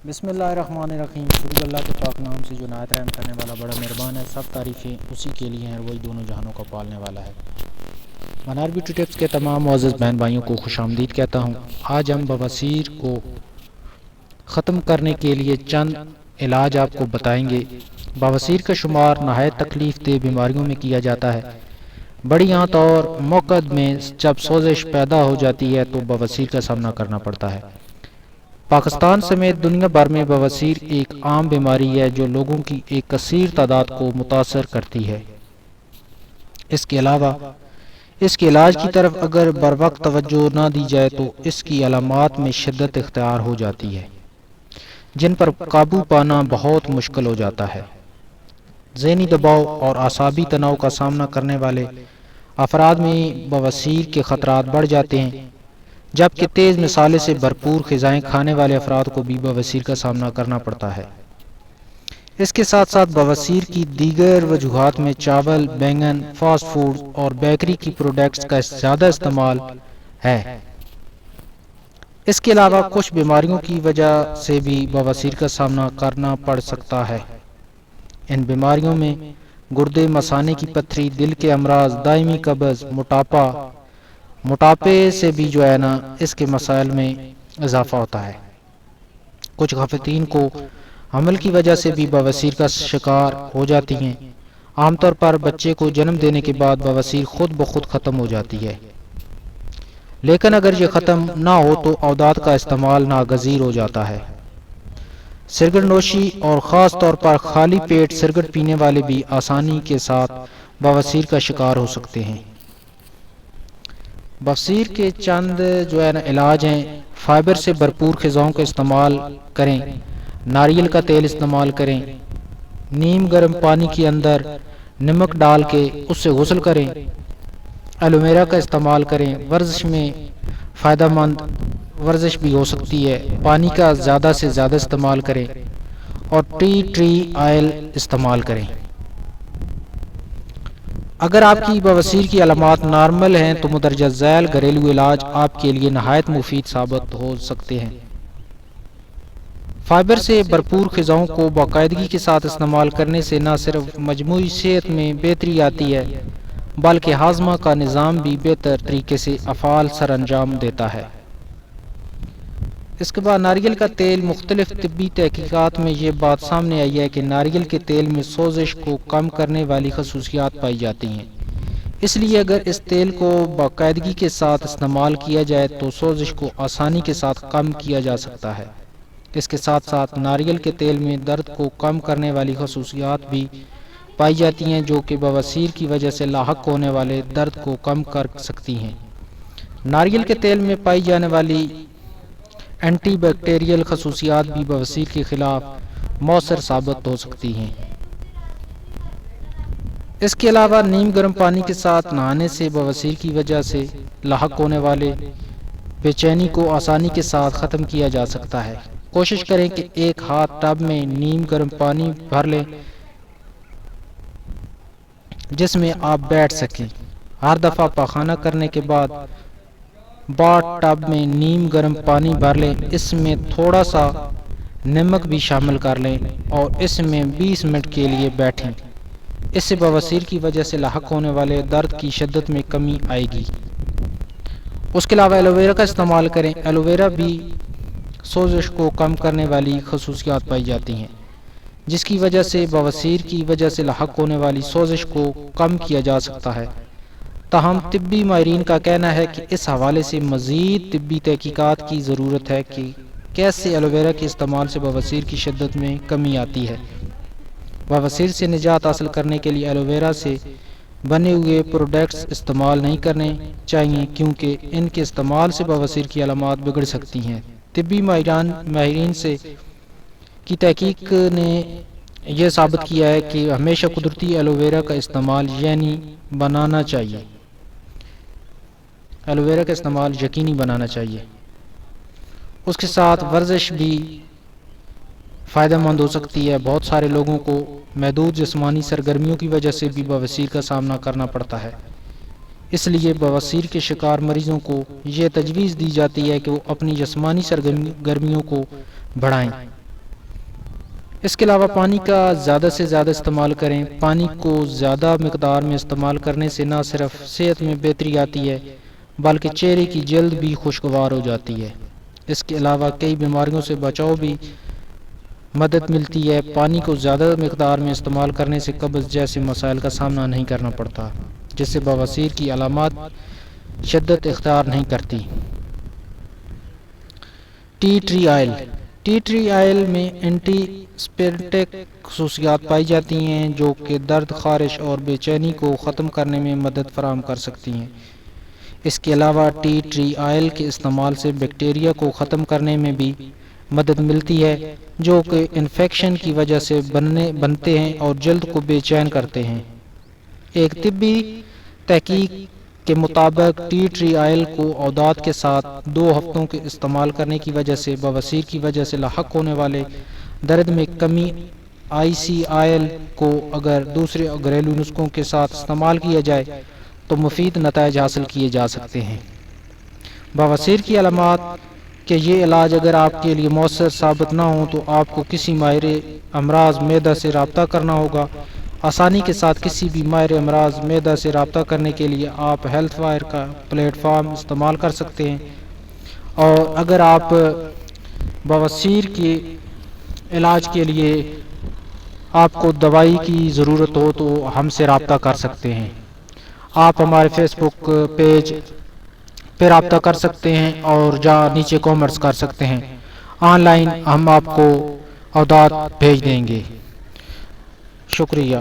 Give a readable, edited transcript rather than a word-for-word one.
بسم اللہ الرحمن الرحیم۔ شروع اللہ کے پاک نام سے جو نہایت رحم کرنے والا بڑا مہربان ہے۔ سب تعریفیں اسی کے لیے ہیں، وہی دونوں جہانوں کا پالنے والا ہے۔ منار بیوٹی ٹپس کے تمام معزز بہن بھائیوں کو خوش آمدید کہتا ہوں۔ آج ہم بواسیر کو ختم کرنے کے لیے چند علاج آپ کو بتائیں گے۔ بواسیر کا شمار نہایت تکلیف دہ بیماریوں میں کیا جاتا ہے۔ بڑی آنت اور موقد میں جب سوزش پیدا ہو جاتی ہے تو بواسیر کا سامنا کرنا پڑتا ہے۔ پاکستان سمیت دنیا بھر میں بواسیر ایک عام بیماری ہے جو لوگوں کی ایک کثیر تعداد کو متاثر کرتی ہے۔ اس کے علاوہ اس کے علاج کی طرف اگر بر وقت توجہ نہ دی جائے تو اس کی علامات میں شدت اختیار ہو جاتی ہے، جن پر قابو پانا بہت مشکل ہو جاتا ہے۔ ذہنی دباؤ اور اعصابی تناؤ کا سامنا کرنے والے افراد میں بواسیر کے خطرات بڑھ جاتے ہیں، جبکہ تیز مسالے سے بھرپور غذائیں کھانے والے افراد کو بھی بواسیر کا سامنا کرنا پڑتا ہے۔ اس کے ساتھ ساتھ بواسیر کی دیگر وجوہات میں چاول، بینگن، فاسٹ فوڈ اور بیکری کی پروڈکٹس کا زیادہ استعمال ہے۔ اس کے علاوہ کچھ بیماریوں کی وجہ سے بھی بواسیر کا سامنا کرنا پڑ سکتا ہے۔ ان بیماریوں میں گردے، مثانے کی پتھری، دل کے امراض، دائمی قبض، موٹاپے سے بھی اس کے مسائل میں اضافہ ہوتا ہے۔ کچھ خواتین کو حمل کی وجہ سے بھی بواسیر کا شکار ہو جاتی ہیں۔ عام طور پر بچے کو جنم دینے کے بعد بواسیر خود بخود ختم ہو جاتی ہے، لیکن اگر یہ ختم نہ ہو تو اعداد کا استعمال ناگزیر ہو جاتا ہے۔ سگریٹ نوشی اور خاص طور پر خالی پیٹ سگریٹ پینے والے بھی آسانی کے ساتھ بواسیر کا شکار ہو سکتے ہیں۔ بواسیر کے چند علاج ہیں۔ فائبر سے بھرپور غذاؤں کا استعمال کریں۔ ناریل کا تیل استعمال کریں۔ نیم گرم پانی کے اندر نمک ڈال کے اس سے غسل کریں۔ ایلوویرا کا استعمال کریں۔ ورزش میں فائدہ مند ورزش بھی ہو سکتی ہے۔ پانی کا زیادہ سے زیادہ استعمال کریں اور ٹی آئل استعمال کریں۔ اگر آپ کی بواسیر کی علامات نارمل ہیں تو مندرجہ ذیل گھریلو علاج آپ کے لیے نہایت مفید ثابت ہو سکتے ہیں۔ فائبر سے بھرپور غذاؤں کو باقاعدگی کے ساتھ استعمال کرنے سے نہ صرف مجموعی صحت میں بہتری آتی ہے بلکہ ہاضمہ کا نظام بھی بہتر طریقے سے افعال سر انجام دیتا ہے۔ اس کے بعد ناریل کا تیل۔ مختلف طبی تحقیقات میں یہ بات سامنے آئی ہے کہ ناریل کے تیل میں سوزش کو کم کرنے والی خصوصیات پائی جاتی ہیں، اس لیے اگر اس تیل کو باقاعدگی کے ساتھ استعمال کیا جائے تو سوزش کو آسانی کے ساتھ کم کیا جا سکتا ہے۔ اس کے ساتھ ساتھ ناریل کے تیل میں درد کو کم کرنے والی خصوصیات بھی پائی جاتی ہیں جو کہ بواسیر کی وجہ سے لاحق ہونے والے درد کو کم کر سکتی ہیں۔ ناریل کے تیل میں پائی جانے والی اینٹی بیکٹیریل خصوصیات بھی بواسیر کے خلاف مؤثر ثابت ہو سکتی ہیں۔ اس کے علاوہ نیم گرم پانی کے ساتھ نہانے سے بواسیر کی وجہ سے لاحق ہونے والے بے چینی کو آسانی کے ساتھ ختم کیا جا سکتا ہے۔ کوشش کریں کہ ایک ہاتھ ٹب میں نیم گرم پانی بھر لیں جس میں آپ بیٹھ سکیں۔ ہر دفعہ پاخانہ کرنے کے بعد ٹب میں نیم گرم پانی بھر لیں، اس میں تھوڑا سا نمک بھی شامل کر لیں اور اس میں 20 منٹ کے لیے بیٹھیں۔ اس سے بواسیر کی وجہ سے لاحق ہونے والے درد کی شدت میں کمی آئے گی۔ اس کے علاوہ ایلوویرا کا استعمال کریں۔ ایلوویرا بھی سوزش کو کم کرنے والی خصوصیات پائی جاتی ہیں، جس کی وجہ سے بواسیر کی وجہ سے لاحق ہونے والی سوزش کو کم کیا جا سکتا ہے۔ تاہم طبی ماہرین کا کہنا ہے کہ اس حوالے سے مزید طبی تحقیقات کی ضرورت ہے کہ کیسے ایلوویرا کے استعمال سے بواسیر کی شدت میں کمی آتی ہے۔ بواسیر سے نجات حاصل کرنے کے لیے ایلوویرا سے بنے ہوئے پروڈکٹس استعمال نہیں کرنے چاہیے کیونکہ ان کے استعمال سے بواسیر کی علامات بگڑ سکتی ہیں۔ طبی ماہرین کی تحقیق نے یہ ثابت کیا ہے کہ ہمیشہ قدرتی ایلوویرا کا استعمال یقینی بنانا چاہیے۔ اس کے ساتھ ورزش بھی فائدہ مند ہو سکتی ہے۔ بہت سارے لوگوں کو محدود جسمانی سرگرمیوں کی وجہ سے بھی بواسیر کا سامنا کرنا پڑتا ہے، اس لیے بواسیر کے شکار مریضوں کو یہ تجویز دی جاتی ہے کہ وہ اپنی جسمانی سرگرمیوں کو بڑھائیں۔ اس کے علاوہ پانی کا زیادہ سے زیادہ استعمال کریں۔ پانی کو زیادہ مقدار میں استعمال کرنے سے نہ صرف صحت میں بہتری آتی ہے بلکہ چہرے کی جلد بھی خوشگوار ہو جاتی ہے۔ اس کے علاوہ کئی بیماریوں سے بچاؤ بھی مدد ملتی ہے۔ پانی کو زیادہ مقدار میں استعمال کرنے سے قبض جیسے مسائل کا سامنا نہیں کرنا پڑتا، جس سے بواسیر کی علامات شدت اختیار نہیں کرتی۔ T tree oil. T tree oil میں اینٹی سپیریٹک خصوصیات پائی جاتی ہیں جو کہ درد، خارش اور بے چینی کو ختم کرنے میں مدد فراہم کر سکتی ہیں۔ اس کے علاوہ ٹی ٹری آئل کے استعمال سے بیکٹیریا کو ختم کرنے میں بھی مدد ملتی ہے جو کہ انفیکشن کی وجہ سے بنتے ہیں اور جلد کو بے چین کرتے ہیں۔ ایک طبی تحقیق کے مطابق ٹی ٹری آئل کو عدوات کے ساتھ 2 ہفتوں کے استعمال کرنے کی وجہ سے بواسیر کی وجہ سے لاحق ہونے والے درد میں کمی۔ IC آئل کو اگر دوسرے گھریلو نسخوں کے ساتھ استعمال کیا جائے تو مفید نتائج حاصل کیے جا سکتے ہیں۔ بواسیر کی علامات کہ یہ علاج اگر آپ کے لیے مؤثر ثابت نہ ہو تو آپ کو کسی ماہر امراض معدہ سے رابطہ کرنا ہوگا۔ آسانی کے ساتھ کسی بھی ماہر امراض معدہ سے رابطہ کرنے کے لیے آپ ہیلتھ وائر کا پلیٹ فارم استعمال کر سکتے ہیں، اور اگر آپ بواسیر کے علاج کے لیے آپ کو دوائی کی ضرورت ہو تو ہم سے رابطہ کر سکتے ہیں۔ آپ ہمارے فیس بک پیج پہ رابطہ کر سکتے ہیں اور جہاں نیچے کامنٹس کر سکتے ہیں۔ آن لائن ہم آپ کو عدوات بھیج دیں گے۔ شکریہ۔